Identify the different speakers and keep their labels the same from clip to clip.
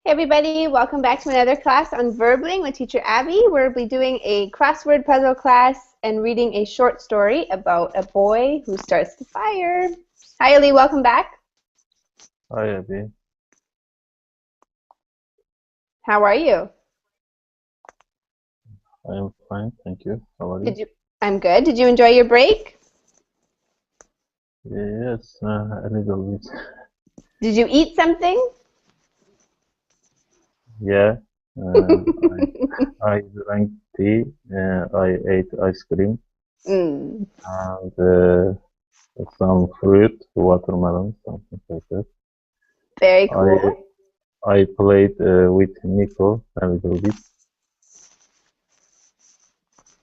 Speaker 1: Hey everybody, welcome back to another class on Verbling with teacher Abby. We'll be doing a crossword puzzle class and reading a short story about a boy who starts the fire. Hi Ali, welcome back.
Speaker 2: Hi, Abby.
Speaker 1: How are you?
Speaker 2: I am fine, thank you. How are you?
Speaker 1: I'm good. Did you enjoy your break?
Speaker 2: Yes, a little bit.
Speaker 1: Did you eat something?
Speaker 2: Yeah, I drank tea, I ate ice cream,
Speaker 1: Mm,
Speaker 2: and some fruit, watermelon, something like that.
Speaker 1: very
Speaker 2: I
Speaker 1: cool.
Speaker 2: I played with Nico a little bit.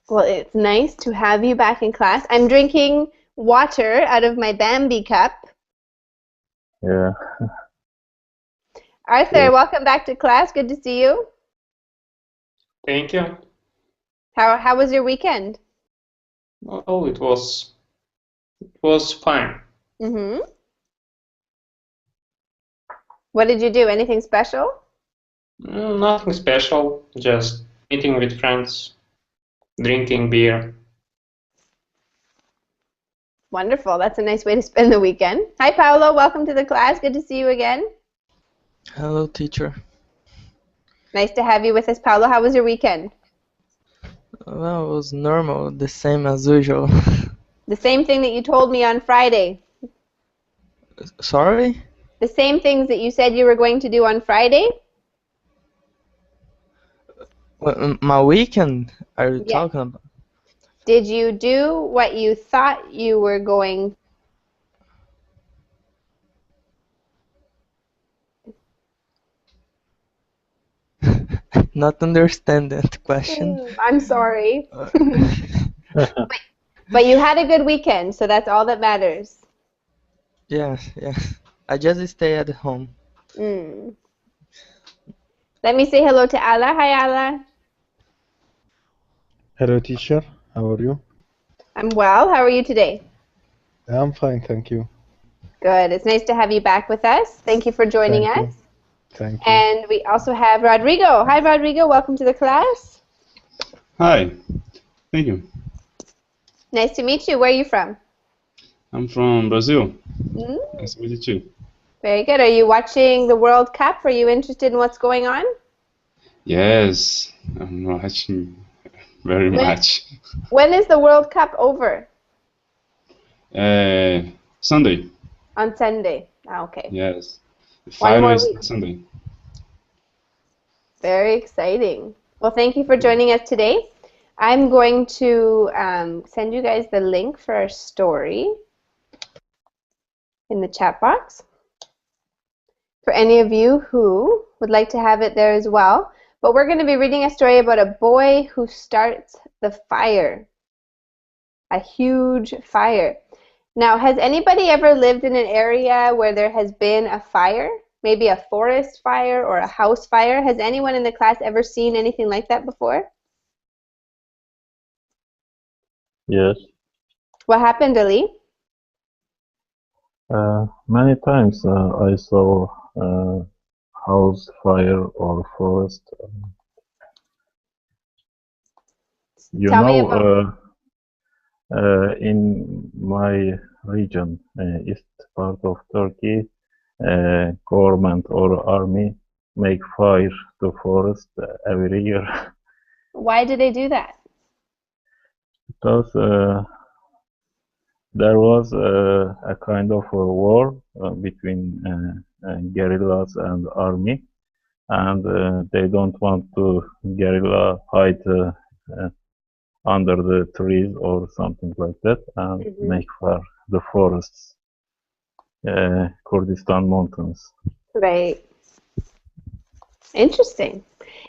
Speaker 1: Well, it's nice to have you back in class. I'm drinking water out of my Bambi cup.
Speaker 2: Yeah,
Speaker 1: Arthur,
Speaker 2: good.
Speaker 1: welcome back to class. Good to see you.
Speaker 3: Thank you.
Speaker 1: How was your weekend?
Speaker 3: Well, it was fine.
Speaker 1: Mm-hmm. What did you do? Anything special?
Speaker 3: Nothing special, just meeting with friends, drinking beer.
Speaker 1: Wonderful. That's a nice way to spend the weekend. Hi, Paolo. Welcome to the class. Good to see you again.
Speaker 4: Hello, teacher.
Speaker 1: Nice to have you with us, Paolo. How was your weekend?
Speaker 4: Well, it was normal, the same as usual.
Speaker 1: The same thing that you told me on Friday.
Speaker 4: Sorry?
Speaker 1: The same things that you said you were going to do on Friday?
Speaker 4: My weekend? Are you
Speaker 1: Yes.
Speaker 4: talking about?
Speaker 1: Did you do what you thought you were going?
Speaker 4: Not understand that question.
Speaker 1: I'm sorry.
Speaker 4: Uh,
Speaker 1: But you had a good weekend, so that's all that matters.
Speaker 4: yes. I just stay at home.
Speaker 1: Mm. Let me say hello to Ala. Hi, Ala.
Speaker 5: Hello, teacher. How are you?
Speaker 1: I'm well. How are you today?
Speaker 5: I'm fine, thank you.
Speaker 1: Good. It's nice to have you back with us. Thank you for joining
Speaker 5: Thank
Speaker 1: us.
Speaker 5: you. Thank you.
Speaker 1: And we also have Rodrigo. Hi, Rodrigo. Welcome to the class.
Speaker 6: Hi, thank you.
Speaker 1: Nice to meet you. Where are you from?
Speaker 6: I'm from Brazil.
Speaker 1: Mm,
Speaker 6: Nice to meet you too.
Speaker 1: very good. Are you watching the World Cup? Are you interested in what's going on?
Speaker 6: Yes, I'm watching very
Speaker 1: When,
Speaker 6: much.
Speaker 1: when is the World Cup over?
Speaker 6: Sunday,
Speaker 1: On Sunday. Ah, okay.
Speaker 6: yes. The
Speaker 1: One
Speaker 6: final
Speaker 1: more
Speaker 6: is
Speaker 1: week.
Speaker 6: Sunday.
Speaker 1: Very exciting. Well, thank you for joining us today. I'm going to send you guys the link for our story in the chat box for any of you who would like to have it there as well. But we're going to be reading a story about a boy who starts the fire, a huge fire. Now, has anybody ever lived in an area where there has been a fire? Maybe a forest fire or a house fire? Has anyone in the class ever seen anything like that before?
Speaker 2: Yes,
Speaker 1: What happened, Ali?
Speaker 2: many times I saw house fire or forest. You
Speaker 1: Tell me
Speaker 2: know,
Speaker 1: about.
Speaker 2: in my region, east part of Turkey, government or army make fire to forest every year
Speaker 1: Why do they do that?
Speaker 2: because there was a kind of a war between guerrillas and army, and they don't want to guerrilla hide uh, under the trees or something like that and
Speaker 1: Hmm.
Speaker 2: make fire the forests, Kurdistan mountains.
Speaker 1: Right. Interesting.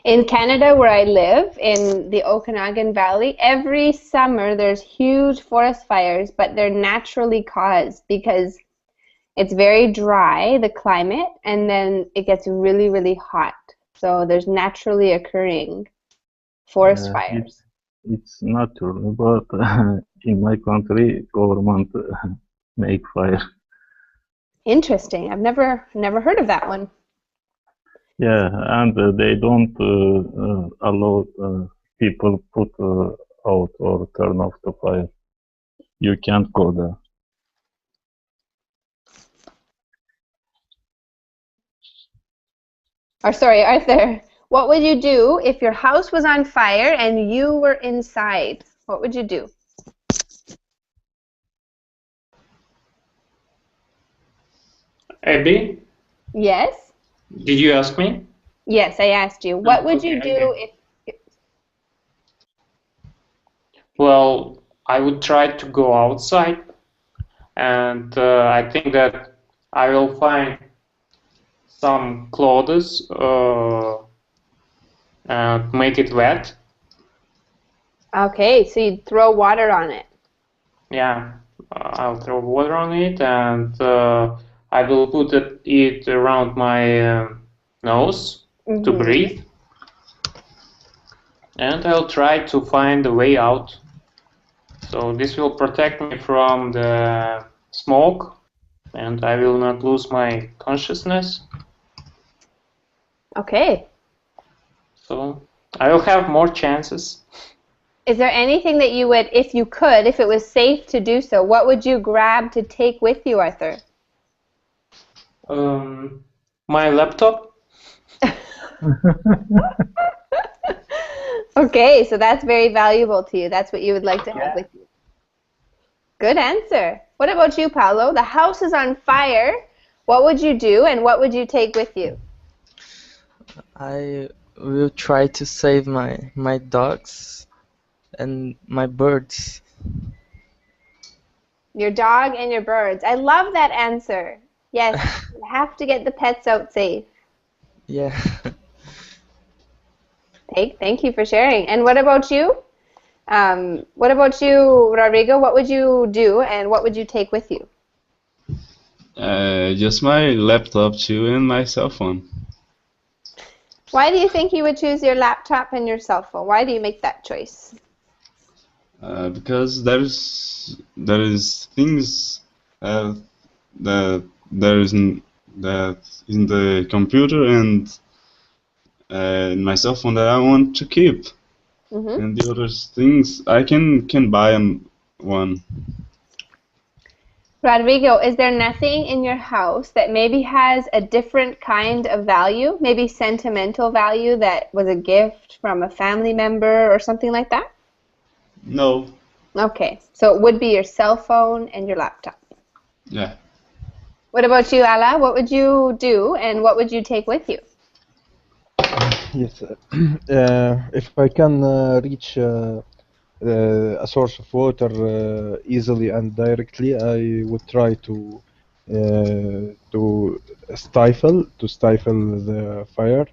Speaker 1: In Canada, where I live, in the Okanagan Valley, every summer there's huge forest fires, but they're naturally caused because it's very dry, the climate, and then it gets really, really hot. So there's naturally occurring forest
Speaker 2: Uh, it,
Speaker 1: fires.
Speaker 2: it's natural, but in my country, government make fire.
Speaker 1: Interesting. I've never heard of that one.
Speaker 2: Yeah, and they don't allow people put out or turn off the fire. You can't go there.
Speaker 1: Or sorry, Arthur, what would you do if your house was on fire and you were inside? What would you do?
Speaker 3: Abby,
Speaker 1: Yes?
Speaker 3: did you ask me?
Speaker 1: Yes, I asked you.
Speaker 3: No,
Speaker 1: What would you
Speaker 3: okay,
Speaker 1: do
Speaker 3: okay.
Speaker 1: if
Speaker 3: Well, I would try to go outside, and I think that I will find some clothes and make it wet.
Speaker 1: Okay, so you'd throw water on it.
Speaker 3: Yeah, I'll throw water on it, and I will put it around my nose to
Speaker 1: Mm-hmm.
Speaker 3: breathe, and I'll try to find a way out. So this will protect me from the smoke, and I will not lose my consciousness.
Speaker 1: Okay.
Speaker 3: So I will have more chances.
Speaker 1: Is there anything that you would, if you could, if it was safe to do so, what would you grab to take with you, Arthur?
Speaker 3: My laptop.
Speaker 1: Okay, so that's very valuable to you. That's what you would like to have with you. Good answer. What about you, Paolo? The house is on fire. What would you do and what would you take with you?
Speaker 4: I will try to save my dogs and my birds.
Speaker 1: Your dog and your birds. I love that answer. Yes, you have to get the pets out safe.
Speaker 4: Yeah.
Speaker 1: Thank you for sharing. And what about you? What about you, Rodrigo? What would you do and what would you take with you?
Speaker 6: Just my laptop too and my cell phone.
Speaker 1: Why do you think you would choose your laptop and your cell phone? Why do you make that choice?
Speaker 6: Because there is things that there is that in the computer and in my cell phone that I want to keep,
Speaker 1: Mm-hmm.
Speaker 6: and the other things I can buy one.
Speaker 1: Rodrigo, is there nothing in your house that maybe has a different kind of value, maybe sentimental value that was a gift from a family member or something like that?
Speaker 6: No,
Speaker 1: Okay, so it would be your cell phone and your laptop.
Speaker 6: yeah.
Speaker 1: What about you, Ala? What would you do and what would you take with you?
Speaker 5: Yes. If I can reach a source of water easily and directly, I would try to stifle the fire.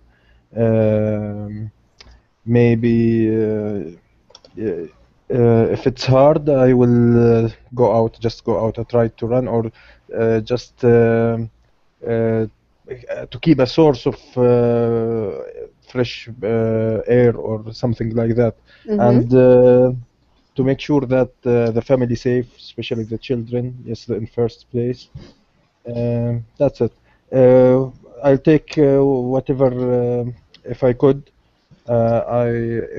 Speaker 5: Maybe if it's hard, I will just go out. I try to run or just to keep a source of fresh air or something like that,
Speaker 1: Mm-hmm.
Speaker 5: and to make sure that the family safe, especially the children, is in first place. That's it. I'll take whatever if I could. I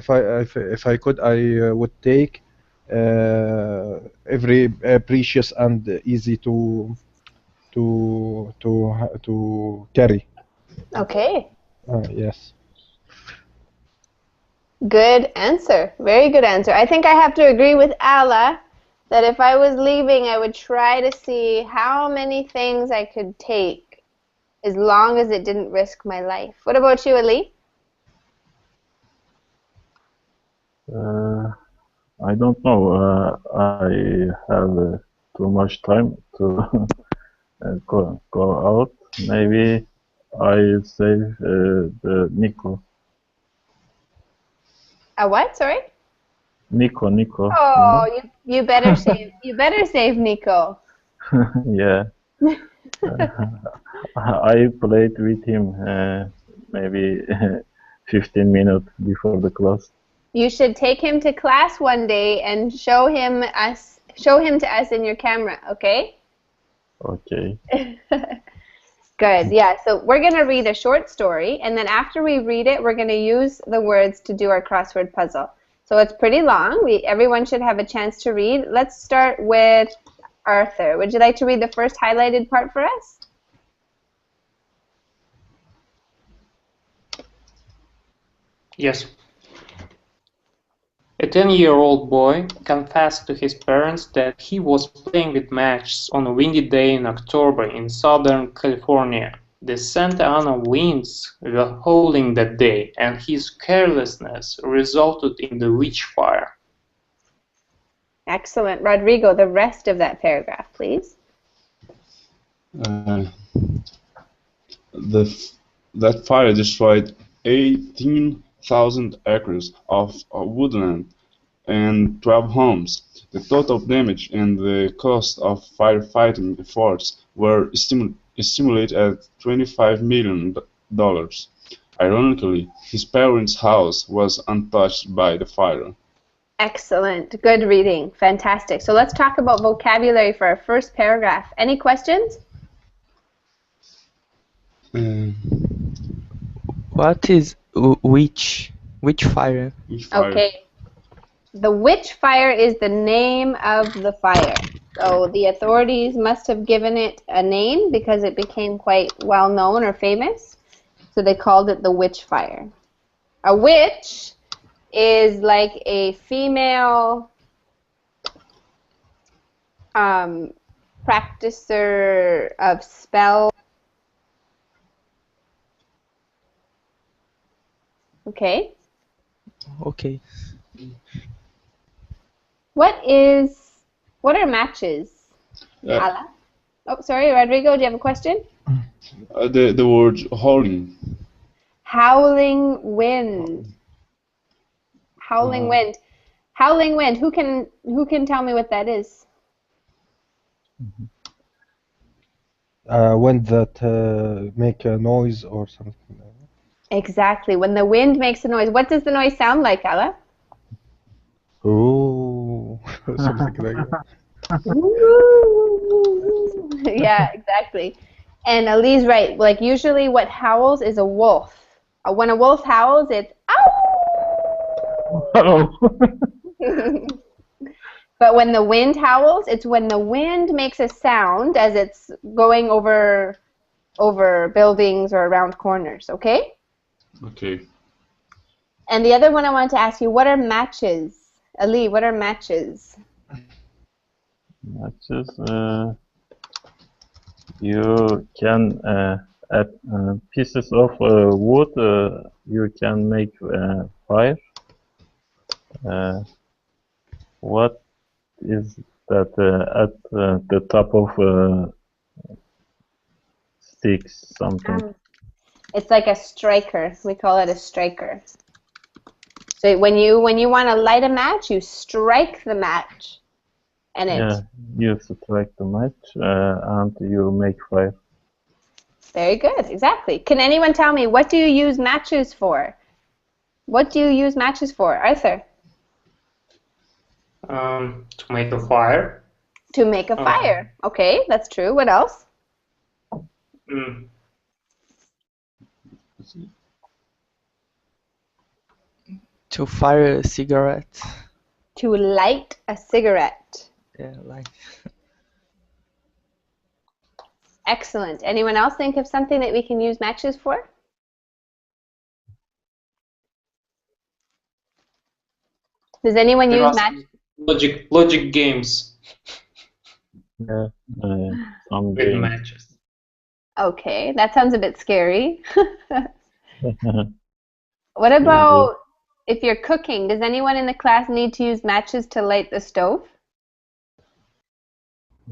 Speaker 5: if I could, I would take every precious and easy to carry.
Speaker 1: Okay.
Speaker 5: Yes.
Speaker 1: Good answer. Very good answer. I think I have to agree with Ala that if I was leaving, I would try to see how many things I could take as long as it didn't risk my life. What about you, Ali?
Speaker 2: I don't know. I have too much time to go out. Maybe I save the Nico.
Speaker 1: A what? Sorry?
Speaker 2: Nico, you
Speaker 1: Oh,
Speaker 2: know?
Speaker 1: you better save Nico.
Speaker 2: Yeah. I played with him maybe 15 minutes before the class.
Speaker 1: You should take him to class one day and show him to us in your camera, okay?
Speaker 2: Okay.
Speaker 1: Good, yeah. So we're going to read a short story, and then after we read it, we're going to use the words to do our crossword puzzle. So it's pretty long. Everyone should have a chance to read. Let's start with Arthur. Would you like to read the first highlighted part for us?
Speaker 3: Yes. A 10-year-old boy confessed to his parents that he was playing with matches on a windy day in October in Southern California. The Santa Ana winds were howling that day, and his carelessness resulted in the witch fire.
Speaker 1: Excellent. Rodrigo, the rest of that paragraph, please.
Speaker 6: That fire destroyed 18,000 acres of woodland and 12 homes. The total damage and the cost of firefighting efforts were estimated at $25 million. Ironically, his parents' house was untouched by the fire.
Speaker 1: Excellent. Good reading. Fantastic. So let's talk about vocabulary for our first paragraph. Any questions?
Speaker 4: What is witch? Witch fire?
Speaker 1: Okay. The witch fire is the name of the fire. So the authorities must have given it a name because it became quite well known or famous. So they called it the witch fire. A witch is like a female practicer of spells. Okay.
Speaker 4: Okay.
Speaker 1: What are matches? Ala? Oh, sorry, Rodrigo, do you have a question?
Speaker 6: The word howling.
Speaker 1: Howling wind. Howling wind. Howling wind. Who can tell me what that is?
Speaker 5: Wind that make a noise or something like that.
Speaker 1: Exactly. When the wind makes a noise, what does the noise sound like, Ella?
Speaker 5: Ooh, something like that.
Speaker 1: Yeah, exactly. And Ali's right. Like usually what howls is a wolf. When a wolf howls, it's ow! But when the wind howls, it's when the wind makes a sound as it's going over buildings or around corners, okay?
Speaker 6: Okay.
Speaker 1: And the other one I wanted to ask you, what are matches? Ali, what are matches?
Speaker 2: Matches, you can add pieces of wood, you can make fire. What is that at the top of sticks, something?
Speaker 1: It's like a striker. We call it a striker. So when you want to light a match, you strike the match, and
Speaker 2: you strike the match and you make fire.
Speaker 1: Very good, exactly. Can anyone tell me, what do you use matches for? What do you use matches for, Arthur?
Speaker 3: To make a fire.
Speaker 1: To make a fire. Okay, that's true. What else?
Speaker 4: To fire a cigarette.
Speaker 1: To light a cigarette.
Speaker 4: Yeah, light.
Speaker 1: Excellent. Anyone else think of something that we can use matches for? Does anyone use matches?
Speaker 3: Logic games.
Speaker 2: Yeah, some
Speaker 3: with
Speaker 2: games.
Speaker 3: matches.
Speaker 1: Okay, that sounds a bit scary. What about if you're cooking? Does anyone in the class need to use matches to light the stove?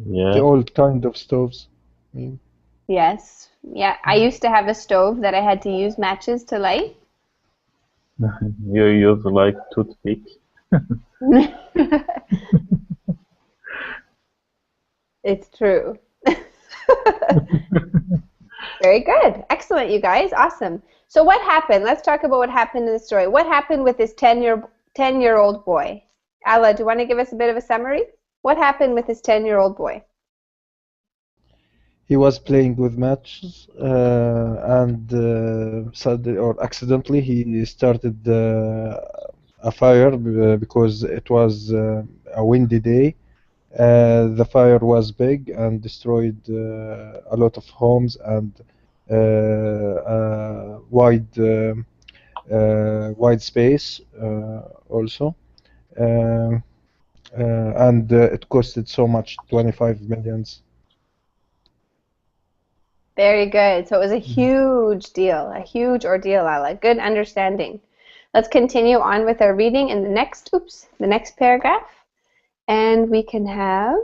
Speaker 2: Yeah.
Speaker 5: The old kind of stoves.
Speaker 1: Yes. Yeah, I used to have a stove that I had to use matches to light.
Speaker 2: You use like toothpick.
Speaker 1: It's true. Very good. Excellent, you guys. Awesome. So what happened? Let's talk about what happened in the story. What happened with this 10-year-old boy? Ala, do you want to give us a bit of a summary? What happened with this 10-year-old boy?
Speaker 5: he was playing with matches and suddenly or accidentally he started a fire because it was a windy day. The fire was big and destroyed a lot of homes and wide space also. Um, and it costed so much, 25 millions.
Speaker 1: Very good. So it was a huge deal, a huge ordeal, Lala. Good understanding. Let's continue on with our reading in the next paragraph. And we can have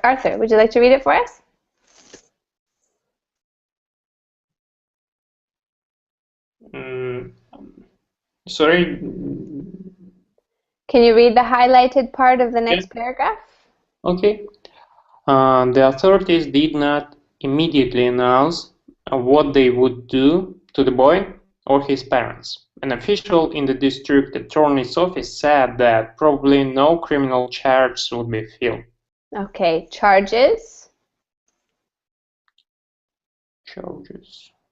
Speaker 1: Arthur, would you like to read it for us?
Speaker 3: Sorry.
Speaker 1: Can you read the highlighted part of the next paragraph?
Speaker 3: Okay. The authorities did not immediately announce what they would do to the boy or his parents. An official in the district attorney's office said that probably no criminal charges would be filed.
Speaker 1: Okay, charges.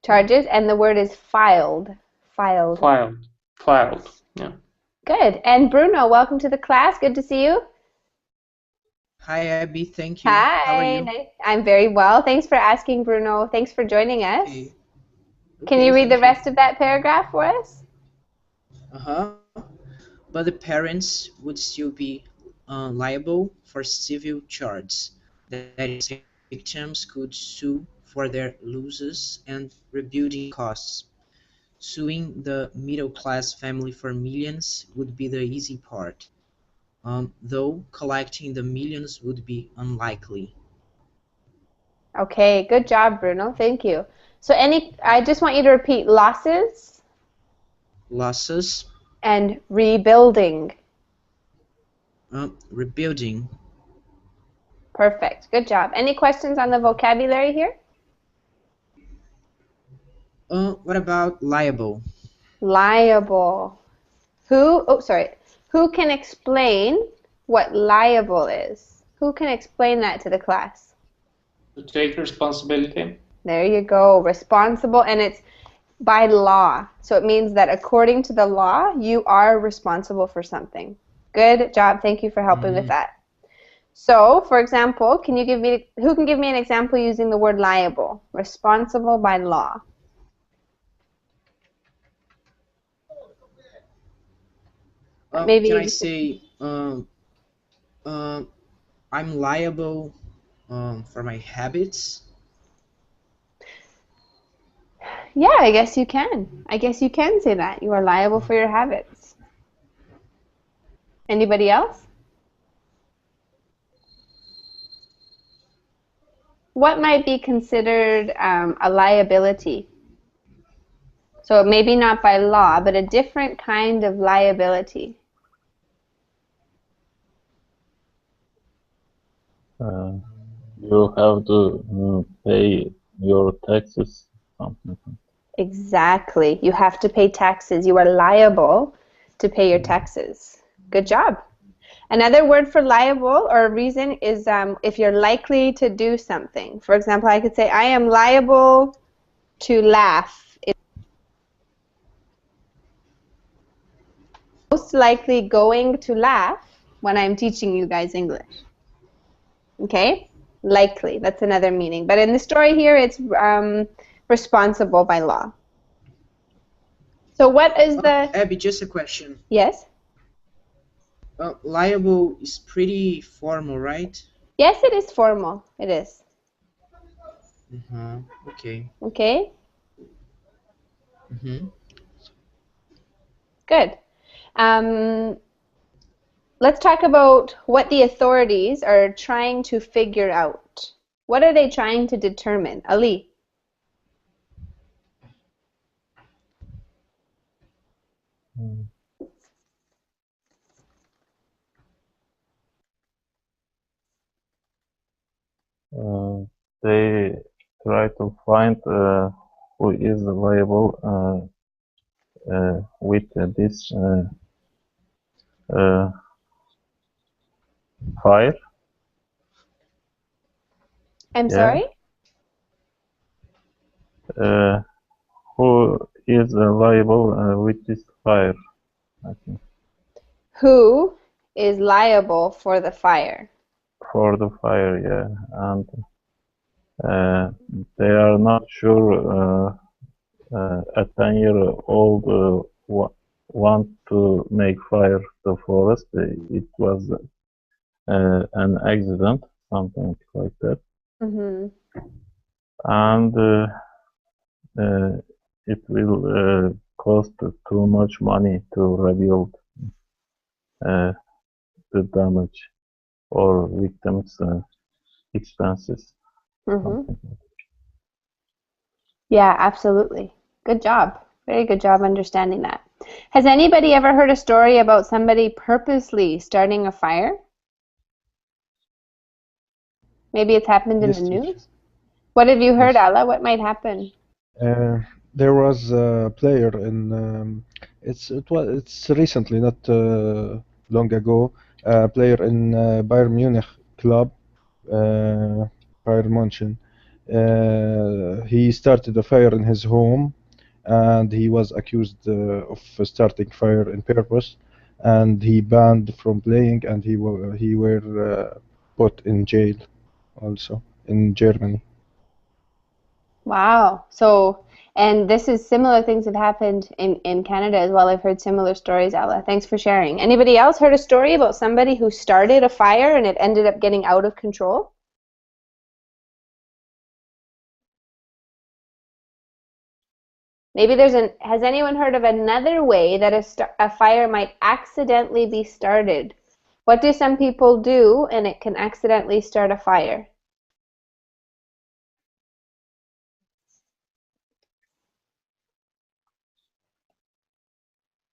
Speaker 1: Charges, and the word is filed. Filed.
Speaker 3: Yeah.
Speaker 1: Good. And Bruno, welcome to the class. Good to see you.
Speaker 7: Hi, Abby. Thank you.
Speaker 1: Hi.
Speaker 7: How are you?
Speaker 1: I'm very well. Thanks for asking, Bruno. Thanks for joining us.
Speaker 7: Okay.
Speaker 1: Can you read the
Speaker 7: Thank you.
Speaker 1: rest of that paragraph for us?
Speaker 7: But the parents would still be liable for civil charges. That is, victims could sue for their losses and rebuilding costs. Suing the middle-class family for millions would be the easy part, though collecting the millions would be unlikely.
Speaker 1: Okay, good job, Bruno. Thank you. So I just want you to repeat losses.
Speaker 7: Losses.
Speaker 1: And rebuilding.
Speaker 7: Rebuilding.
Speaker 1: Perfect. Good job. Any questions on the vocabulary here?
Speaker 7: What about liable?
Speaker 1: Liable. Who can explain what liable is? Who can explain that to the class?
Speaker 3: To take responsibility.
Speaker 1: There you go. Responsible, and it's by law. So it means that according to the law, you are responsible for something. Good job. Thank you for helping with that. So, for example, who can give me an example using the word liable? Responsible by law. Maybe
Speaker 7: can I say I'm liable for my habits?
Speaker 1: Yeah, I guess you can. I guess you can say that. You are liable for your habits. Anybody else? What might be considered a liability? So maybe not by law, but a different kind of liability.
Speaker 2: You have to pay your taxes, something.
Speaker 1: Exactly. You have to pay taxes. You are liable to pay your taxes. Good job. Another word for liable or reason is if you're likely to do something. For example, I could say, I am liable to laugh. It's most likely going to laugh when I'm teaching you guys English. Okay? Likely. That's another meaning. But in the story here, it's responsible by law. So what is the...
Speaker 7: Abby, just a question.
Speaker 1: Yes?
Speaker 7: Liable is pretty formal, right?
Speaker 1: Yes, it is formal. It is.
Speaker 7: Okay.
Speaker 1: Okay? Good. Let's talk about what the authorities are trying to figure out. What are they trying to determine? Ali?
Speaker 2: They try to find who is liable with this Fire?
Speaker 1: I'm
Speaker 2: Yeah.
Speaker 1: sorry?
Speaker 2: Who is liable with this fire? I think
Speaker 1: Who is liable for the fire?
Speaker 2: for the fire, yeah, and they are not sure. A 10-year-old want to make fire the forest. It was an accident, something like that,
Speaker 1: Mm-hmm.
Speaker 2: and it will cost too much money to rebuild uh, the damage or victims' expenses.
Speaker 1: Mm-hmm.
Speaker 2: Something.
Speaker 1: Yeah, absolutely. Good job. Very good job understanding that. Has anybody ever heard a story about somebody purposely starting a fire? Maybe it's happened in the
Speaker 5: Yes, teacher.
Speaker 1: news? What have you heard,
Speaker 5: Yes.
Speaker 1: Ala? What might happen?
Speaker 5: There was a player in it's recently, not long ago, a player in Bayern Munich club, uh, Bayern München. He started a fire in his home, and he was accused of starting fire in purpose, and he banned from playing, and he were put in jail also in Germany.
Speaker 1: Wow. And this is similar things have happened in Canada as well. I've heard similar stories, Ella. Thanks for sharing. Anybody else heard a story about somebody who started a fire and it ended up getting out of control? Maybe has anyone heard of another way that a fire might accidentally be started? What do some people do and it can accidentally start a fire?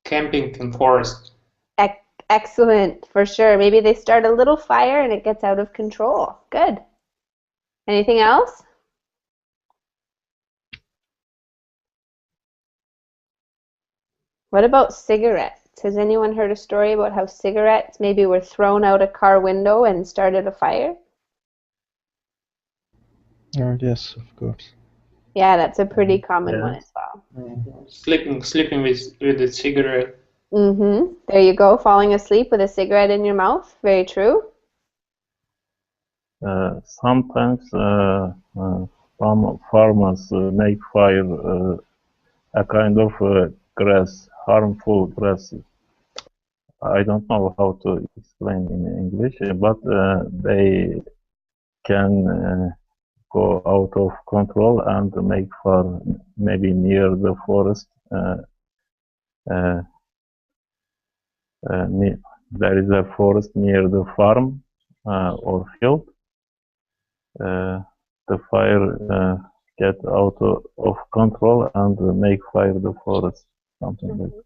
Speaker 3: Camping in forest.
Speaker 1: Excellent, for sure. Maybe they start a little fire and it gets out of control. Good. Anything else? What about cigarettes? Has anyone heard a story about how cigarettes maybe were thrown out a car window and started a fire?
Speaker 5: Yes, of course.
Speaker 1: Yeah, that's a pretty common one
Speaker 2: Yeah.
Speaker 1: as well.
Speaker 3: Sleeping with a cigarette.
Speaker 1: Mm-hmm. There you go, falling asleep with a cigarette in your mouth. Very true.
Speaker 2: Sometimes some farmers make fire a kind of grass, harmful grass. I don't know how to explain in English, but they can go out of control and make fire maybe near the forest. Uh, there is a forest near the farm or field. The fire get out of control and make fire the forest, something like that.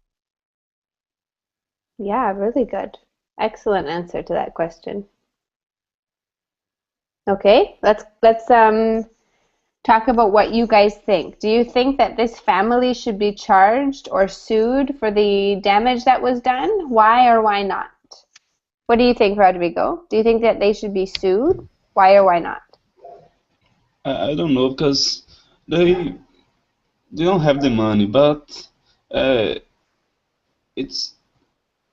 Speaker 1: Yeah, really good. Excellent answer to that question. Okay, let's talk about what you guys think. Do you think that this family should be charged or sued for the damage that was done? Why or why not? What do you think, Rodrigo? Do you think that they should be sued? Why or why not?
Speaker 6: I don't know because they they don't have the money, but uh, it's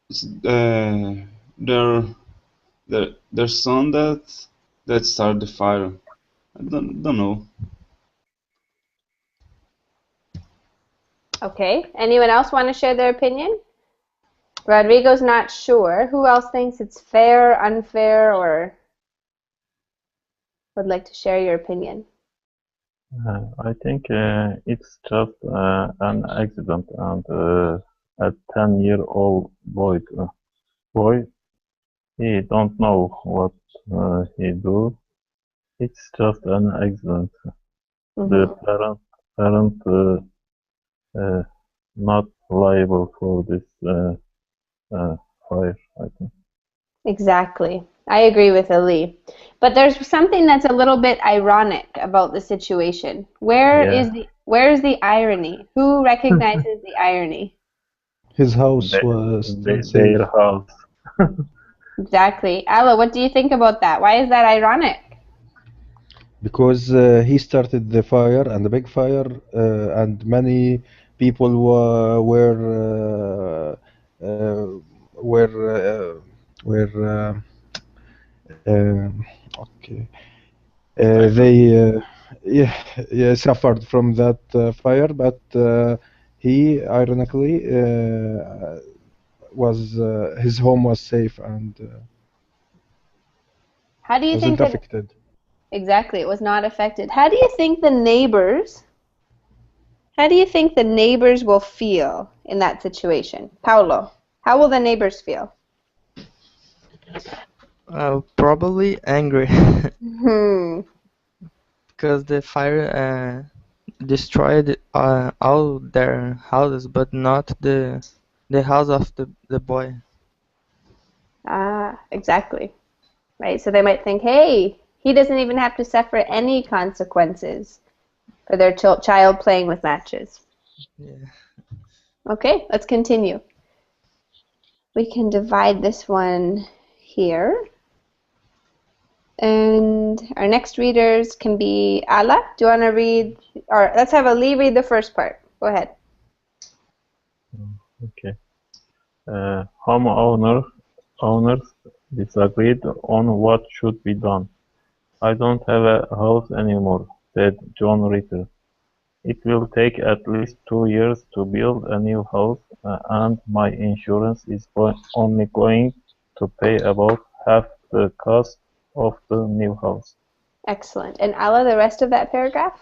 Speaker 6: it's their son that started the fire. I don't know.
Speaker 1: Okay, anyone else want to share their opinion? Rodrigo's not sure. Who else thinks it's fair, unfair, or would like to share your opinion?
Speaker 2: I think it's just an accident, and a 10-year-old boy, he don't know what he do. It's just an accident. The
Speaker 1: Mm-hmm.
Speaker 2: parent uh, not liable for this uh, fire, I think.
Speaker 1: Exactly. I agree with Ali. But there's something that's a little bit ironic about the situation.
Speaker 2: Yeah,
Speaker 1: Where is the irony? Who recognizes the irony?
Speaker 5: His house
Speaker 2: they,
Speaker 5: was still
Speaker 2: their
Speaker 5: safe.
Speaker 2: house.
Speaker 1: Exactly. Alla, what do you think about that? Why is that ironic?
Speaker 5: Because he started the fire and the big fire, and many people were were okay. They yeah, yeah, suffered from that fire, but he ironically was his home was safe and
Speaker 1: How do you think
Speaker 5: wasn't
Speaker 1: that
Speaker 5: affected.
Speaker 1: exactly it was not affected? How do you think the neighbors will feel in that situation? Paulo, how will the neighbors feel?
Speaker 4: Probably angry
Speaker 1: Hmm.
Speaker 4: because the fire destroyed all their houses, but not the house of the boy.
Speaker 1: Ah, exactly. Right. So they might think, hey, he doesn't even have to suffer any consequences for their child playing with matches.
Speaker 4: Yeah.
Speaker 1: Okay, let's continue. We can divide this one here. And our next readers can be Ala. Do you want to read, or let's have Ali read the first part. Go ahead.
Speaker 2: Okay. Homeowners disagreed on what should be done. "I don't have a house anymore," said John Ritter. "It will take at least 2 years to build a new house, and my insurance is only going to pay about half the cost of the new house."
Speaker 1: Excellent. And Ala, the rest of that paragraph?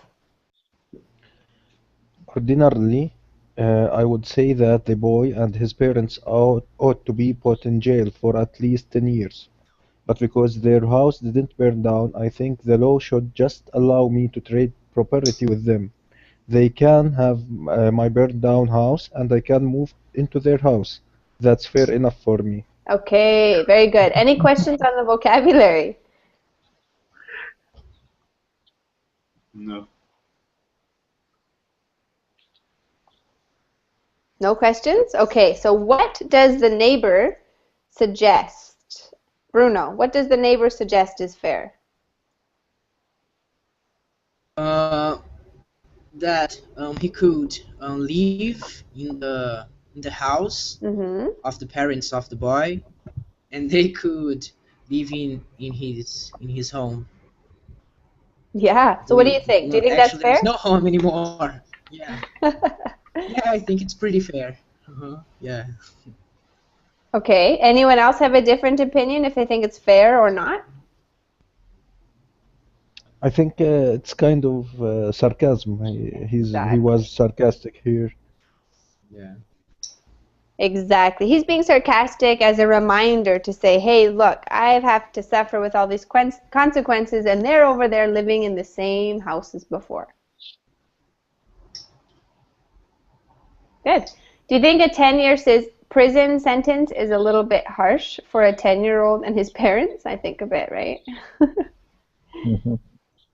Speaker 5: Ordinarily, I would say that the boy and his parents ought to be put in jail for at least 10 years. But because their house didn't burn down, I think the law should just allow me to trade property with them. They can have my burned down house and I can move into their house. That's fair enough for me.
Speaker 1: Okay, very good. Any questions on the vocabulary?
Speaker 6: No.
Speaker 1: No questions? Okay, so what does the neighbor suggest? Bruno, what does the neighbor suggest is fair?
Speaker 7: That he could live in the house
Speaker 1: Mm-hmm.
Speaker 7: of the parents of the boy, and they could live in his home.
Speaker 1: Yeah. So what do
Speaker 7: Who
Speaker 1: you think? Do you
Speaker 7: well,
Speaker 1: think that's
Speaker 7: actually there is
Speaker 1: fair?
Speaker 7: no home anymore. Yeah, yeah, I think it's pretty fair. Yeah.
Speaker 1: Okay. Anyone else have a different opinion if they think it's fair or not?
Speaker 5: I think it's kind of sarcasm. He
Speaker 1: Exactly.
Speaker 5: was sarcastic here.
Speaker 7: Yeah.
Speaker 1: Exactly. He's being sarcastic as a reminder to say, hey, look, I have to suffer with all these consequences, and they're over there living in the same house as before. Good. Do you think a 10-year prison sentence is a little bit harsh for a 10-year-old and his parents? I think a bit, right?
Speaker 2: Mhm.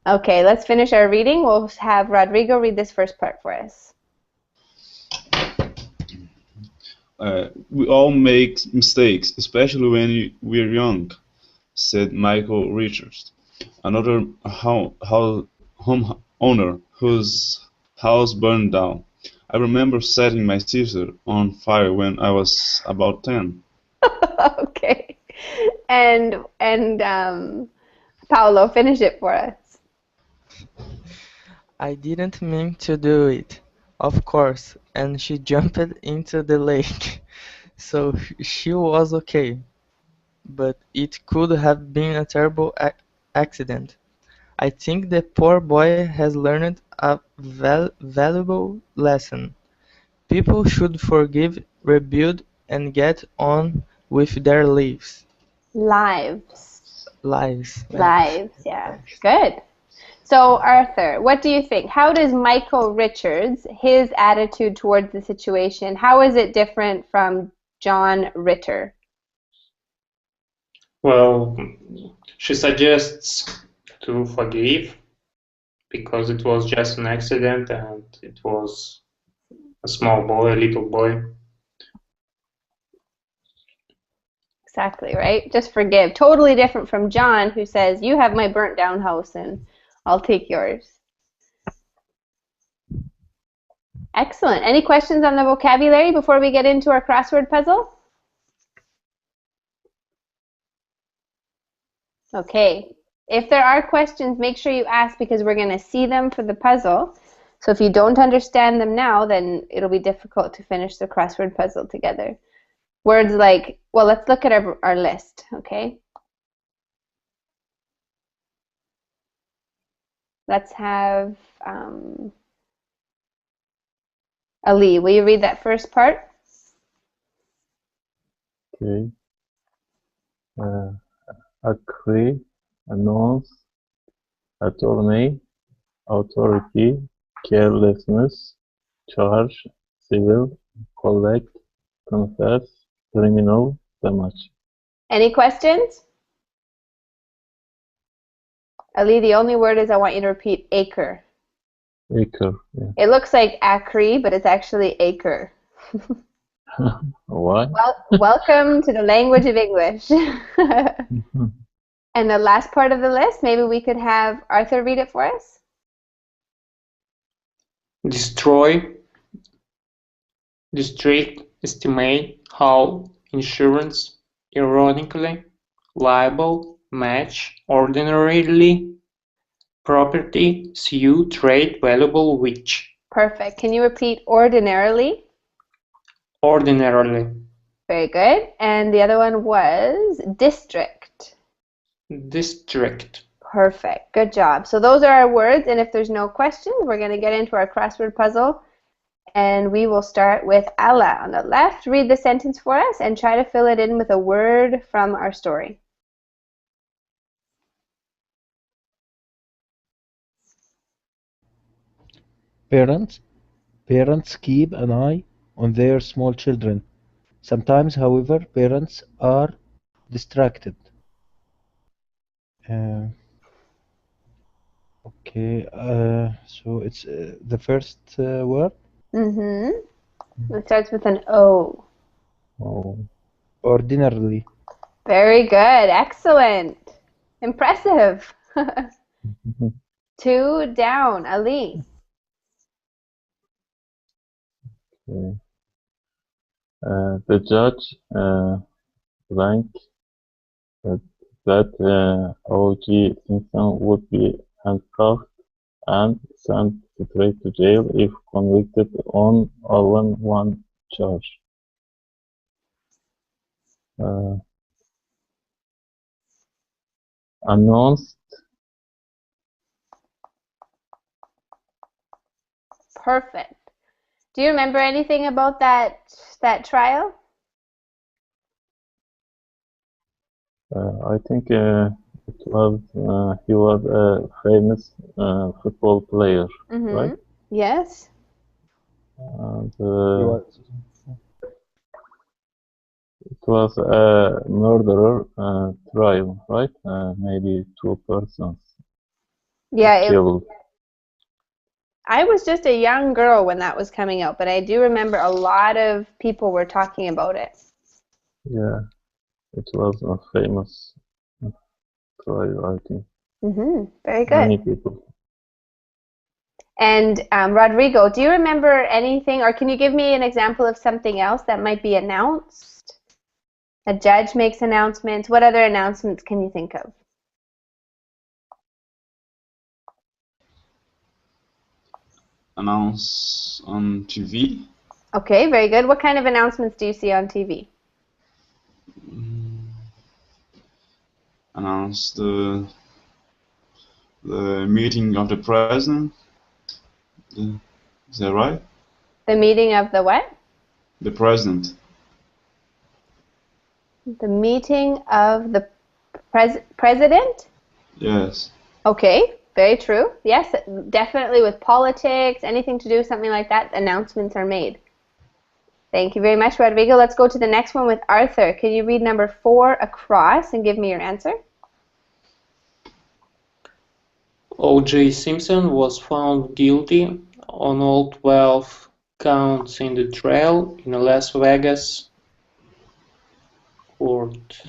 Speaker 1: Okay, let's finish our reading. We'll have Rodrigo read this first part for us.
Speaker 6: We all make mistakes, especially when we're young, said Michael Richards, another homeowner whose house burned down. "I remember setting my sister on fire when I was about 10.
Speaker 1: Okay. Paolo, finish it for us.
Speaker 4: I didn't mean to do it, of course, and she jumped into the lake, so she was okay. But it could have been a terrible accident. I think the poor boy has learned a valuable lesson. People should forgive, rebuild, and get on with their lives.
Speaker 1: Lives.
Speaker 4: Lives.
Speaker 1: Lives, yeah. Good. So, Arthur, what do you think? How does Michael Richards, his attitude towards the situation, how is it different from John Ritter?
Speaker 3: Well, she suggests to forgive because it was just an accident and it was a small boy, a little boy.
Speaker 1: Exactly, right? Just forgive. Totally different from John, who says, you have my burnt down house and I'll take yours. Excellent. Any questions on the vocabulary before we get into our crossword puzzle? Okay. If there are questions, make sure you ask because we're going to see them for the puzzle. So if you don't understand them now, then it'll be difficult to finish the crossword puzzle together. Words like, well, let's look at our list, okay? Let's have Ali. Will you read that first part?
Speaker 2: Okay. Agree, announce, attorney, authority, carelessness, charge, civil, collect, confess, criminal, damage.
Speaker 1: Any questions? Ali, the only word is I want you to repeat acre.
Speaker 2: Acre, yeah.
Speaker 1: It looks like acre, but it's actually acre.
Speaker 2: Why?
Speaker 1: Welcome to the language of English. And the last part of the list, maybe we could have Arthur read it for us.
Speaker 3: Destroy, district, estimate, how, insurance, ironically, liable, match, ordinarily, property, sue, trade, valuable, which.
Speaker 1: Perfect. Can you repeat ordinarily?
Speaker 3: Ordinarily.
Speaker 1: Very good. And the other one was district.
Speaker 3: District.
Speaker 1: Perfect. Good job. So those are our words, and if there's no questions, we're going to get into our crossword puzzle. And we will start with Ala on the left. Read the sentence for us and try to fill it in with a word from our story.
Speaker 5: Parents keep an eye on their small children. Sometimes, however, parents are distracted. Okay, so it's the first word.
Speaker 1: It starts with an O.
Speaker 2: Oh.
Speaker 5: Ordinarily.
Speaker 1: Very good. Excellent. Impressive. 2 down. Ali.
Speaker 2: Okay. The judge blank that O.G. Simpson would be handcuffed and sent straight to jail if convicted on only one charge. Announced.
Speaker 1: Perfect. Do you remember anything about that trial?
Speaker 2: I think it was he was a famous football player, right?
Speaker 1: Yes.
Speaker 2: And it was a murderer trial, right? Maybe 2 persons
Speaker 1: Yeah,
Speaker 2: killed.
Speaker 1: I was just a young girl when that was coming out, but I do remember a lot of people were talking about it.
Speaker 2: Yeah, it was a famous trial, I think.
Speaker 1: Very good.
Speaker 2: Many people.
Speaker 1: And Rodrigo, do you remember anything, or can you give me an example of something else that might be announced? A judge makes announcements. What other announcements can you think of?
Speaker 6: Announce on TV.
Speaker 1: Okay, very good. What kind of announcements do you see on TV?
Speaker 6: Announce the meeting of the president. Is that right?
Speaker 1: The meeting of the what?
Speaker 6: The president.
Speaker 1: The meeting of the president?
Speaker 6: Yes.
Speaker 1: Okay, very true. Yes, definitely with politics, anything to do with something like that, announcements are made. Thank you very much, Rodrigo. Let's go to the next one with Arthur. Can you read number 4 across and give me your answer?
Speaker 3: O.J. Simpson was found guilty on all 12 counts in the trial in Las Vegas, court.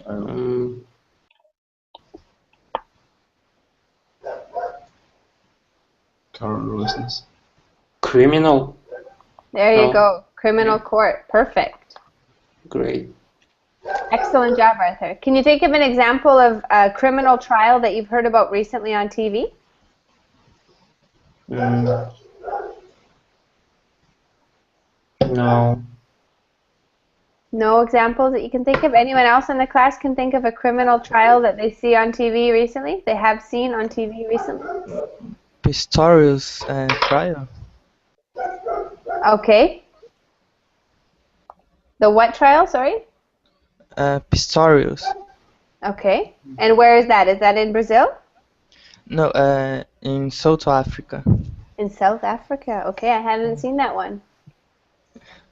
Speaker 6: Carelessness.
Speaker 3: Criminal.
Speaker 1: There you
Speaker 3: Oh,
Speaker 1: go. Criminal
Speaker 3: yeah.
Speaker 1: court. Perfect.
Speaker 3: Great.
Speaker 1: Excellent job, Arthur. Can you think of an example of a criminal trial that you've heard about recently on TV?
Speaker 3: No.
Speaker 1: No examples that you can think of? Anyone else in the class can think of a criminal trial that they see on TV recently? They have seen on TV recently?
Speaker 4: Pistorius trial.
Speaker 1: Okay. The what trial, sorry?
Speaker 4: Pistorius.
Speaker 1: Okay. And where is that? Is that in Brazil?
Speaker 4: No, in South Africa.
Speaker 1: In South Africa. Okay, I haven't seen that one.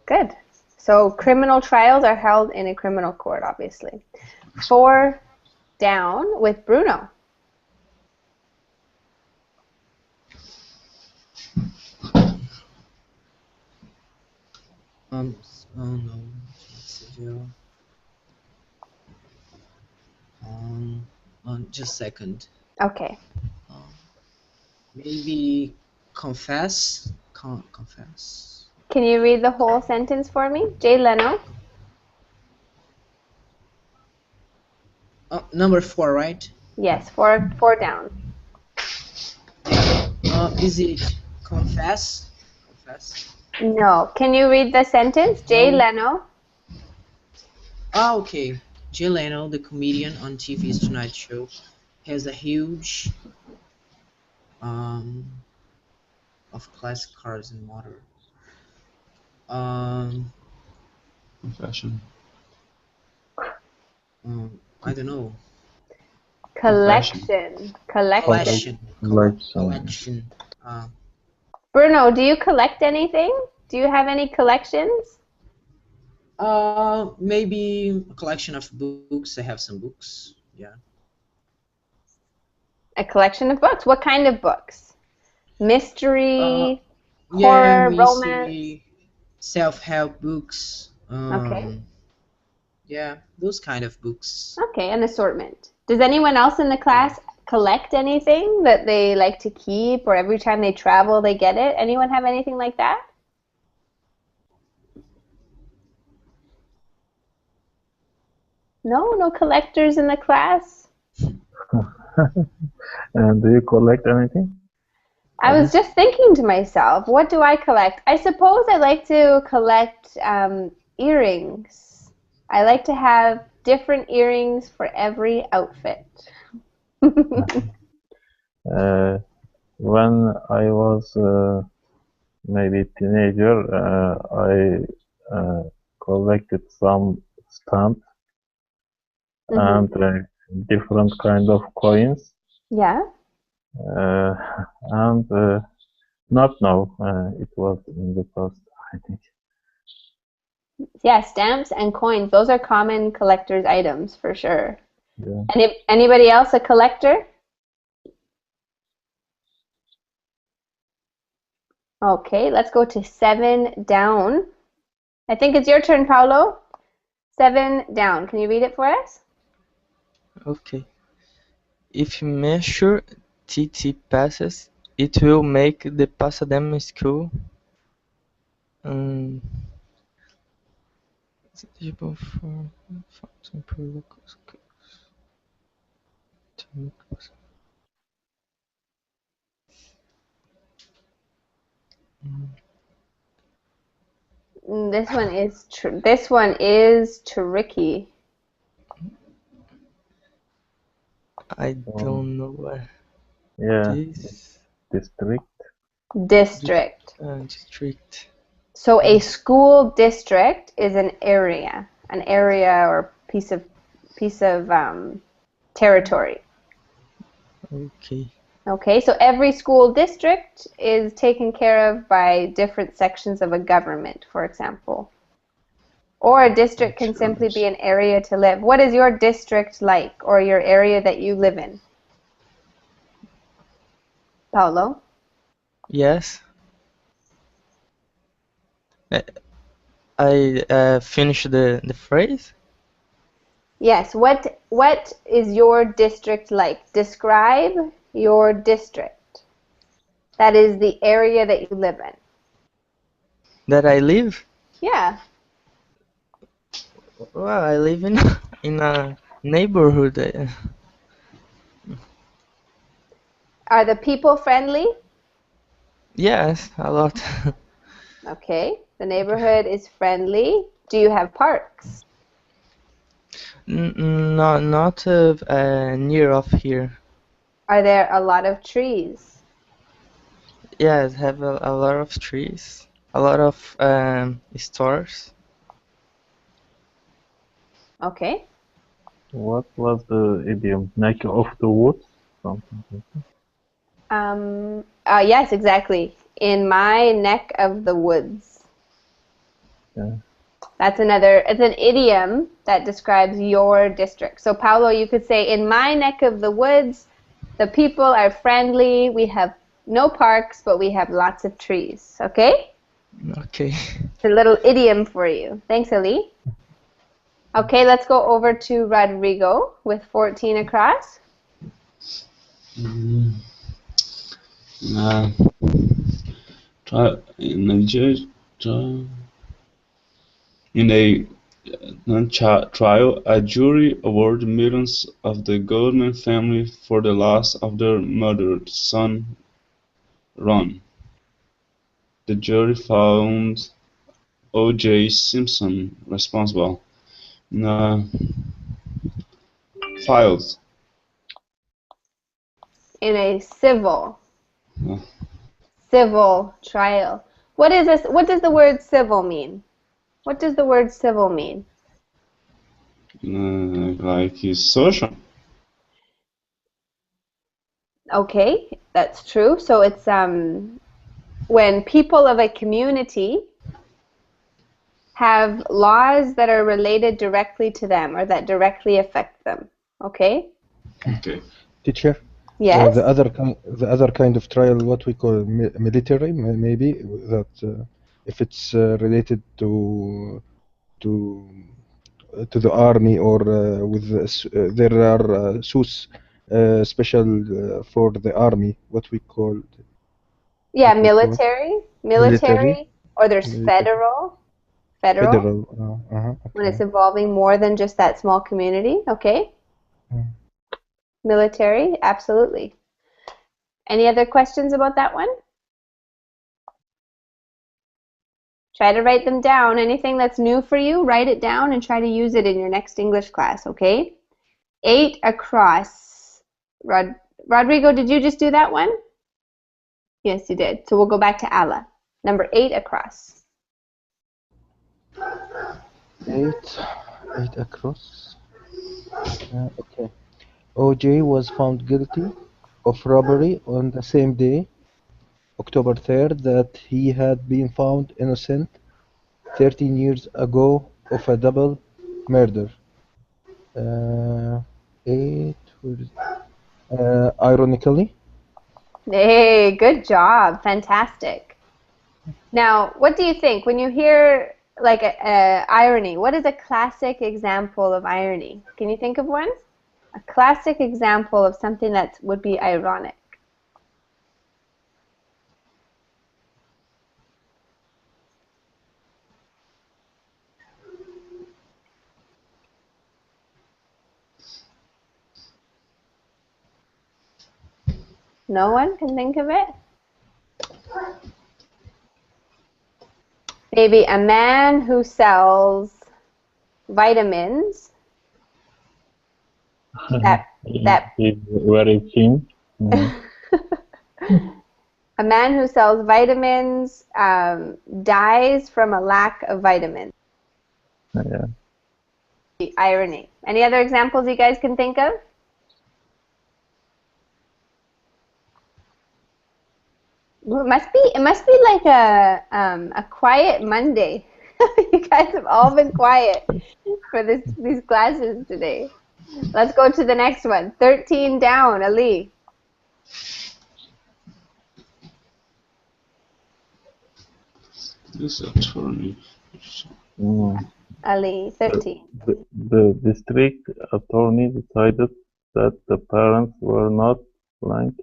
Speaker 1: Good. So criminal trials are held in a criminal court, obviously. 4 down with Bruno.
Speaker 7: Oh no, civil. Just a second.
Speaker 1: Okay.
Speaker 7: Maybe confess. Confess.
Speaker 1: Can you read the whole sentence for me? Jay Leno.
Speaker 7: Number 4, right?
Speaker 1: Yes, four down.
Speaker 7: Is it confess? Confess.
Speaker 1: No. Can you read the sentence? Jay
Speaker 7: No.
Speaker 1: Leno.
Speaker 7: Okay. Jay Leno, the comedian on TV's Tonight Show, has a huge of classic cars and motor.
Speaker 6: Confession.
Speaker 7: I don't know.
Speaker 1: Collection.
Speaker 7: Collection.
Speaker 2: Collection.
Speaker 1: Bruno, do you collect anything? Do you have any collections?
Speaker 7: Maybe a collection of books. I have some books. Yeah.
Speaker 1: A collection of books. What kind of books? Mystery,
Speaker 7: Yeah,
Speaker 1: horror, romance?
Speaker 7: mystery, self-help books.
Speaker 1: Okay.
Speaker 7: Yeah, those kind of books.
Speaker 1: Okay, an assortment. Does anyone else in the class collect anything that they like to keep, or every time they travel they get it? Anyone have anything like that? No? No collectors in the class?
Speaker 2: And do you collect anything?
Speaker 1: I was just thinking to myself, what do I collect? I suppose I like to collect earrings. I like to have different earrings for every outfit.
Speaker 2: When I was maybe teenager, I collected some stamps and different kind of coins.
Speaker 1: Yeah.
Speaker 2: And not now. It was in the past, I think.
Speaker 1: Yeah, stamps and coins. Those are common collector's items for sure.
Speaker 2: Yeah.
Speaker 1: Anybody else a collector? Okay, let's go to 7 down. I think it's your turn, Paulo. 7 down. Can you read it for us?
Speaker 4: Okay. If you measure TT passes, it will make the Pasadena school eligible for funds and improve local schools to make
Speaker 1: This one is tricky.
Speaker 4: I don't know where.
Speaker 2: Yeah.
Speaker 4: This
Speaker 2: District.
Speaker 1: District.
Speaker 4: district.
Speaker 1: So a school district is an area or piece of territory.
Speaker 4: Okay.
Speaker 1: Okay, so every school district is taken care of by different sections of a government, for example. Or a district can simply be an area to live. What is your district like, or your area that you live in? Paulo?
Speaker 4: Yes. I finished the phrase.
Speaker 1: Yes, what is your district like? Describe your district. That is the area that you live in.
Speaker 4: That I live?
Speaker 1: Yeah.
Speaker 4: Well, I live in in a neighborhood.
Speaker 1: Are the people friendly?
Speaker 4: Yes, a lot.
Speaker 1: Okay. The neighborhood is friendly. Do you have parks?
Speaker 4: Not near of here.
Speaker 1: Are there a lot of trees?
Speaker 4: Yes, have a lot of trees, a lot of stores.
Speaker 1: Okay.
Speaker 2: What was the idiom? Neck of the woods? Something like that.
Speaker 1: Yes, exactly. In my neck of the woods.
Speaker 2: Yeah.
Speaker 1: It's an idiom that describes your district. So, Paolo, you could say, in my neck of the woods, the people are friendly. We have no parks, but we have lots of trees. Okay?
Speaker 4: Okay.
Speaker 1: It's a little idiom for you. Thanks, Ali. Okay, let's go over to Rodrigo with 14 across.
Speaker 6: Mm, uh, in a trial, a jury awarded millions of the Goldman family for the loss of their murdered son, Ron. The jury found O.J. Simpson responsible. Uh, filed.
Speaker 1: In a civil
Speaker 6: Uh,
Speaker 1: trial. What is this? What does the word civil mean? What does the word civil mean?
Speaker 6: like his social.
Speaker 1: Okay, that's true. So it's when people of a community have laws that are related directly to them or that directly affect them. Okay?
Speaker 6: Okay.
Speaker 5: Teacher,
Speaker 1: Yes?
Speaker 5: the other kind of trial, what we call military, maybe that if it's related to to the army or with there are suits special for the army,
Speaker 1: Yeah,
Speaker 5: what we call military,
Speaker 1: military, or there's
Speaker 5: military,
Speaker 1: federal,
Speaker 5: federal.
Speaker 1: when it's
Speaker 5: Okay.
Speaker 1: involving more than just that small community. Okay?
Speaker 5: Mm.
Speaker 1: Military, absolutely. Any other questions about that one? Try to write them down. Anything that's new for you, write it down and try to use it in your next English class, okay? 8 across. Rodrigo, did you just do that one? Yes, you did. So we'll go back to Allah. Number 8 across.
Speaker 5: 8 across. Okay. OJ was found guilty of robbery on the same day, October 3rd, that he had been found innocent 13 years ago of a double murder. 8. Ironically,
Speaker 1: Hey, good job. Fantastic. Now, what do you think when you hear like a irony? What is a classic example of irony? Can you think of one? A classic example of something that would be ironic. No one can think of it? Maybe a man who sells vitamins that that
Speaker 2: He's very thin.
Speaker 1: a man who sells vitamins dies from a lack of vitamins.
Speaker 2: Yeah.
Speaker 1: Irony. Any other examples you guys can think of? Well, it must be like a quiet Monday. You guys have all been quiet for these classes today. Let's go to the next one. 13 down, Ali.
Speaker 6: This attorney
Speaker 2: Mm,
Speaker 1: Ali,
Speaker 2: The,
Speaker 1: 13.
Speaker 2: the district attorney decided that the parents were not blamed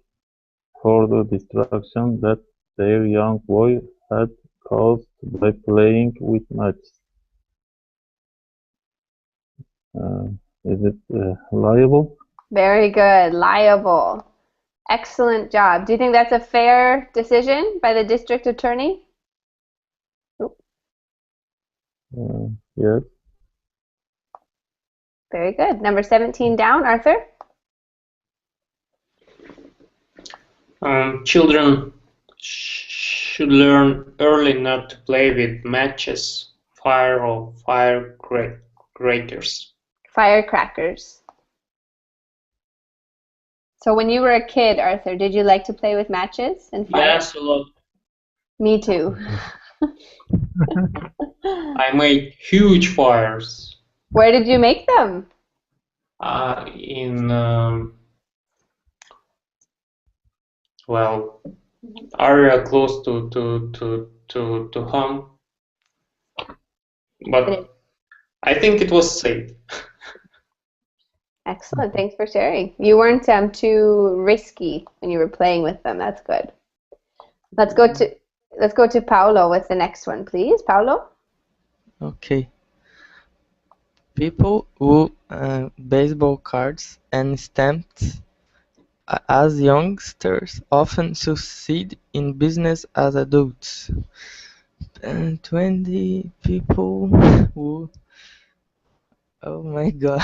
Speaker 2: for the destruction that their young boy had caused by playing with matches. Uh, is it liable?
Speaker 1: Very good. Liable. Excellent job. Do you think that's a fair decision by the district attorney? Oop,
Speaker 2: Yes.
Speaker 1: very good. Number 17 down, Arthur.
Speaker 3: Children should learn early not to play with matches, fire, or firecrackers.
Speaker 1: Firecrackers. So when you were a kid, Arthur, did you like to play with matches and fire?
Speaker 3: Yes, a lot.
Speaker 1: Me too.
Speaker 3: I made huge fires
Speaker 1: Where did you make them?
Speaker 3: in well area close to home, but I think it was safe.
Speaker 1: Excellent. Thanks for sharing. You weren't too risky when you were playing with them. That's good. Let's go to Paulo with the next one, please. Paulo?
Speaker 4: Okay. People who baseball cards and stamps as youngsters often succeed in business as adults. 20 people who. Oh my god.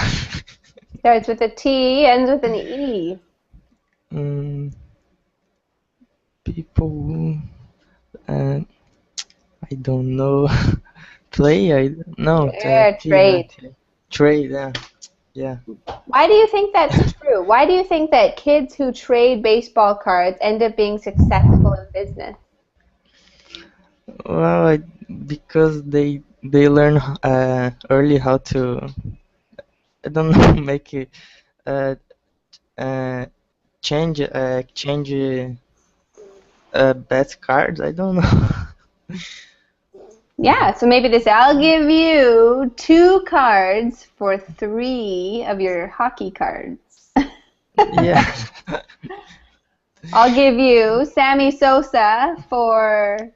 Speaker 1: Starts with a T, ends with an E.
Speaker 4: People who. Uh, I don't know. Play? No,
Speaker 1: Trade.
Speaker 4: Trade, yeah.
Speaker 1: Why do you think that's true? Why do you think that kids who trade baseball cards end up being successful in business?
Speaker 4: Well, because they learn early how to, I don't know, make it change bet cards. I don't know.
Speaker 1: Yeah, so maybe this, I'll give you 2 cards for 3 of your hockey cards.
Speaker 4: Yeah.
Speaker 1: I'll give you Sammy Sosa for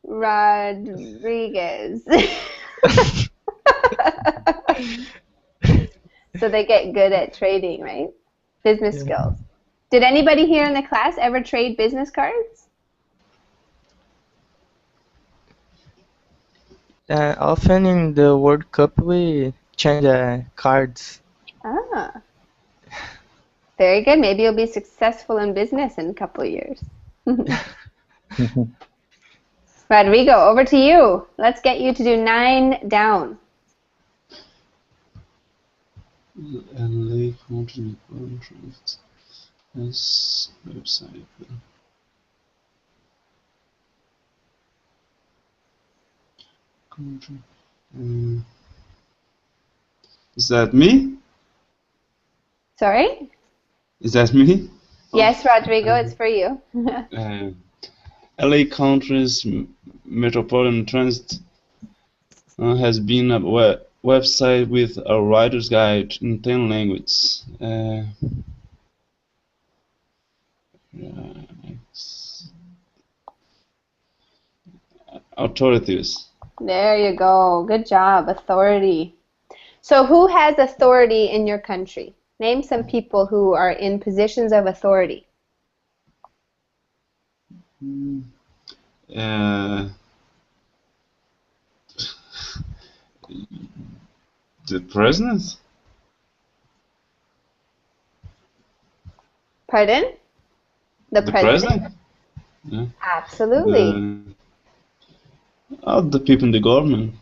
Speaker 1: Rodriguez. So they get good at trading, right? Business skills. Did anybody here in the class ever trade business cards?
Speaker 4: Often in the World Cup we change cards.
Speaker 1: Ah, very good. Maybe you'll be successful in business in a couple of years. Rodrigo, over to you. Let's get you to do 9 down.
Speaker 6: LA country contract as website. Country. Is that me?
Speaker 1: Sorry?
Speaker 6: Is that me?
Speaker 1: Yes, Rodrigo, it's for you.
Speaker 6: LA Country's Metropolitan Transit has been a website with a writer's guide in 10 languages. Authorities.
Speaker 1: There you go. Good job. Authority. So who has authority in your country? Name some people who are in positions of authority.
Speaker 6: The president?
Speaker 1: Pardon? The president?
Speaker 6: Yeah.
Speaker 1: Absolutely.
Speaker 6: The people in the government.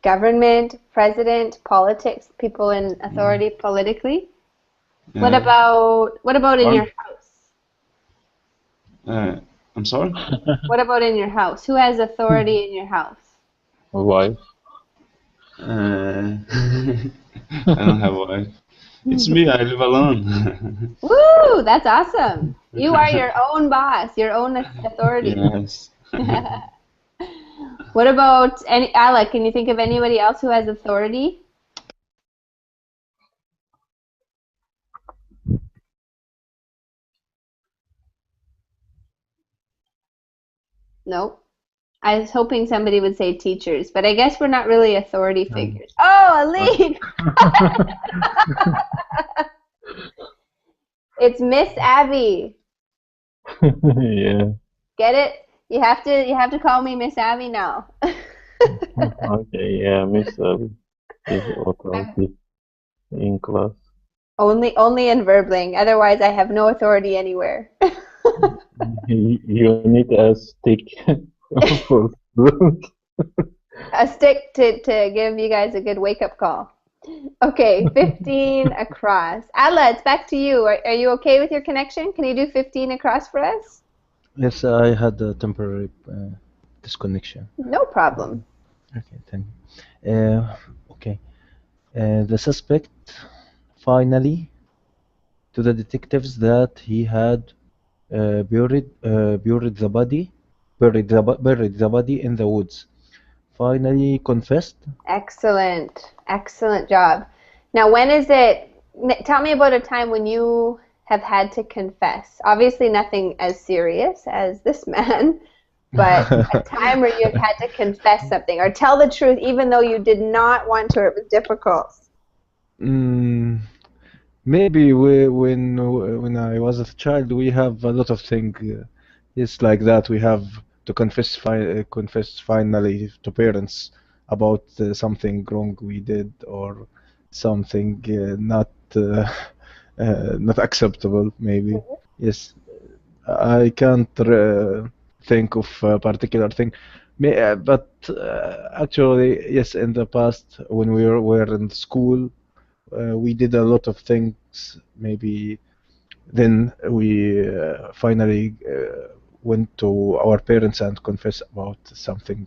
Speaker 1: Government, president, politics, people in authority politically.
Speaker 6: Yeah.
Speaker 1: What about in your house?
Speaker 6: I'm sorry?
Speaker 1: What about in your house? Who has authority in your house?
Speaker 2: Wife.
Speaker 6: I don't have a wife. It's me, I live alone.
Speaker 1: Woo! That's awesome. You are your own boss, your own authority.
Speaker 6: Yes.
Speaker 1: What about Alec? Can you think of anybody else who has authority? Nope. I was hoping somebody would say teachers, but I guess we're not really authority figures. Oh, Aline! It's Miss Abby.
Speaker 2: Yeah.
Speaker 1: Get it? You have to call me Miss Abby now.
Speaker 2: Okay. Yeah. Miss is authority in class.
Speaker 1: Only in verbling. Otherwise, I have no authority anywhere.
Speaker 2: You need a stick for students.
Speaker 1: A stick to give you guys a good wake-up call. Okay, 15 across. Alla, it's back to you. Are you okay with your connection? Can you do 15 across for us?
Speaker 5: Yes, I had a temporary disconnection.
Speaker 1: No problem.
Speaker 5: Okay, thank you. Okay. The suspect finally to the detectives that he had buried the body in the woods. Finally confessed.
Speaker 1: Excellent. Excellent job. Now, when is it? Tell me about a time when you have had to confess. Obviously, nothing as serious as this man, but a time where you've had to confess something or tell the truth even though you did not want to or it was difficult.
Speaker 5: Mm, maybe when I was a child, we have a lot of things. It's like that. We have to confess finally to parents about something wrong we did or something not acceptable. Maybe yes. I can't think of a particular thing. But actually, yes, in the past, when were in school, we did a lot of things. Maybe then we finally went to our parents and confessed about something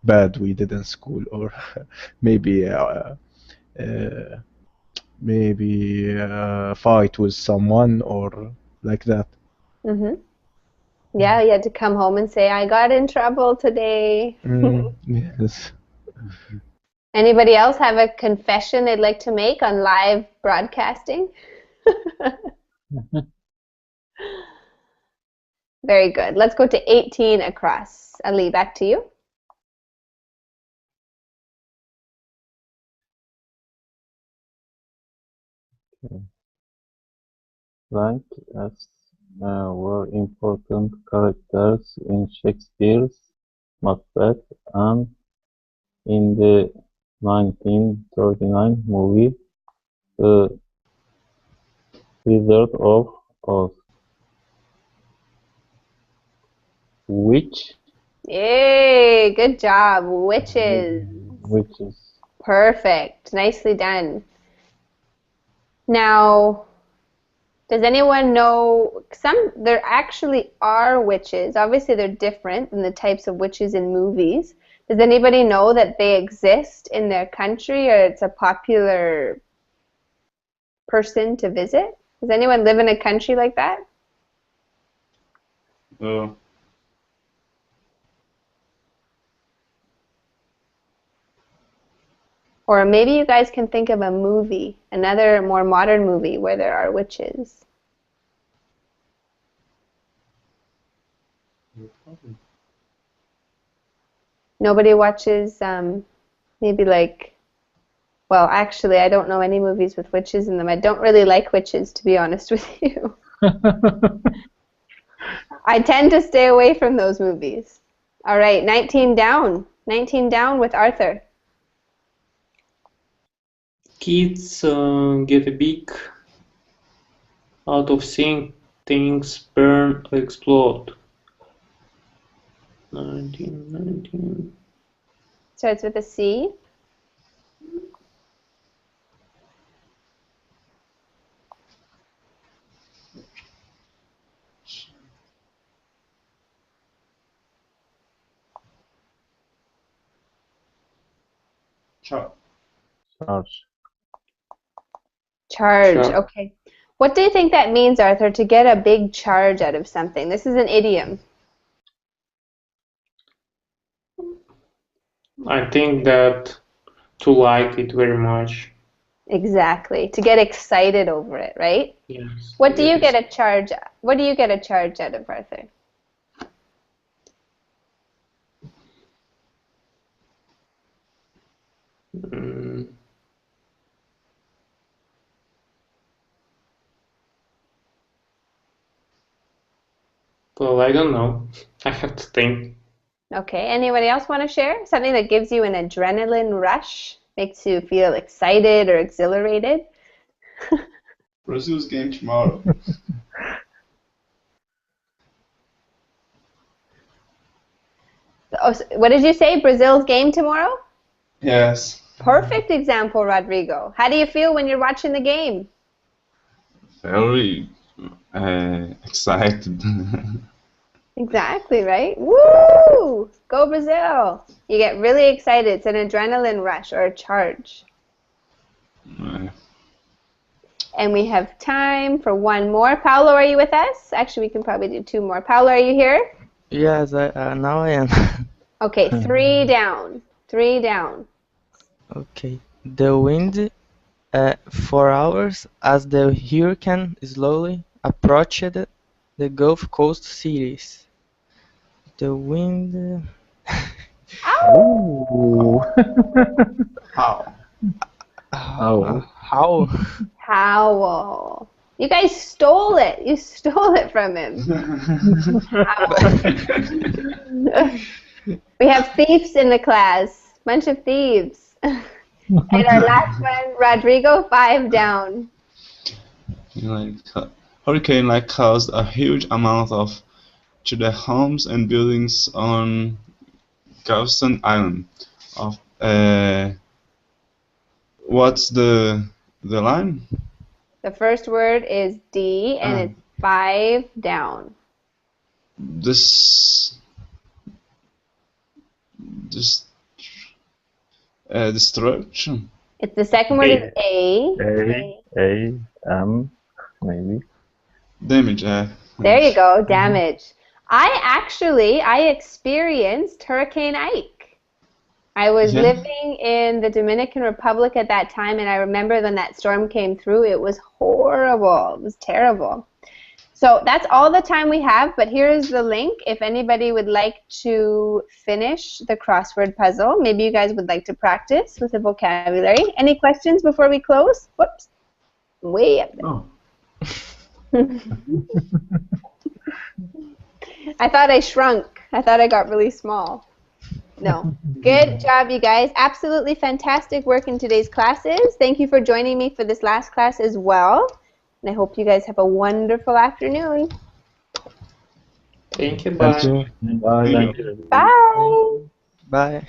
Speaker 5: bad we did in school, or maybe maybe fight with someone or like that.
Speaker 1: Mm-hmm. Yeah, you had to come home and say, I got in trouble today.
Speaker 5: Yes.
Speaker 1: Anybody else have a confession they'd like to make on live broadcasting? Very good. Let's go to 18 across. Ali, back to you.
Speaker 2: Blank as were important characters in Shakespeare's Macbeth and in the 1939 movie The Wizard of Oz, which
Speaker 1: Yay, good job. Witches.
Speaker 2: witches.
Speaker 1: Perfect. Nicely done. Now, does anyone know there actually are witches. Obviously, they're different than the types of witches in movies. Does anybody know that they exist in their country or it's a popular person to visit? Does anyone live in a country like that? Or maybe you guys can think of a movie, another more modern movie where there are witches. Nobody watches maybe like, well, actually, I don't know any movies with witches in them. I don't really like witches, to be honest with you. I tend to stay away from those movies. All right, 19 down. 19 down with Arthur.
Speaker 3: Kids get a big out of seeing things burn or explode. 19.
Speaker 1: Starts with a C.
Speaker 6: Charge.
Speaker 1: Charge.
Speaker 3: Sure.
Speaker 1: Okay. What do you think that means, Arthur, to get a big charge out of something? This is an idiom.
Speaker 3: I think that to like it very much.
Speaker 1: Exactly. To get excited over it, right?
Speaker 3: Yes.
Speaker 1: What do you
Speaker 3: Yes.
Speaker 1: get a charge? What do you get a charge out of, Arthur?
Speaker 3: Mm, well, I don't know. I have to think.
Speaker 1: Okay. Anybody else want to share? Something that gives you an adrenaline rush, makes you feel excited or exhilarated?
Speaker 6: Brazil's game tomorrow.
Speaker 1: Oh, what did you say? Brazil's game tomorrow?
Speaker 6: Yes.
Speaker 1: Perfect example, Rodrigo. How do you feel when you're watching the game?
Speaker 6: Very excited.
Speaker 1: Exactly, right? Woo! Go Brazil! You get really excited. It's an adrenaline rush or a charge. And we have time for one more. Paolo, are you with us? Actually, we can probably do two more. Paolo, are you here?
Speaker 4: Yes, now I am.
Speaker 1: Okay, three down. Three down.
Speaker 4: Okay. The wind for hours as the hurricane slowly approached the Gulf Coast cities. The wind.
Speaker 1: Ow!
Speaker 6: How?
Speaker 2: Oh.
Speaker 4: How?
Speaker 1: Howl. You guys stole it. You stole it from him. We have thieves in the class. Bunch of thieves. And our last one, Rodrigo, 5 down.
Speaker 6: Like hurricane caused a huge amount of to the homes and buildings on Galveston Island. Of what's the line?
Speaker 1: The first word is D, and it's 5 down.
Speaker 6: This this destruction.
Speaker 1: It's the second word is A.
Speaker 2: Maybe.
Speaker 6: Damage.
Speaker 1: There you go, damage. I experienced Hurricane Ike. I was living in the Dominican Republic at that time, and I remember when that storm came through, it was horrible. It was terrible. So that's all the time we have, but here is the link if anybody would like to finish the crossword puzzle. Maybe you guys would like to practice with the vocabulary. Any questions before we close? Whoops. Way up there.
Speaker 6: Oh.
Speaker 1: I thought I shrunk. I thought I got really small. No. Good job, you guys. Absolutely fantastic work in today's classes. Thank you for joining me for this last class as well. And I hope you guys have a wonderful afternoon.
Speaker 3: Thank you. Bye.
Speaker 2: Thank you. Bye.
Speaker 1: Bye.
Speaker 4: Bye.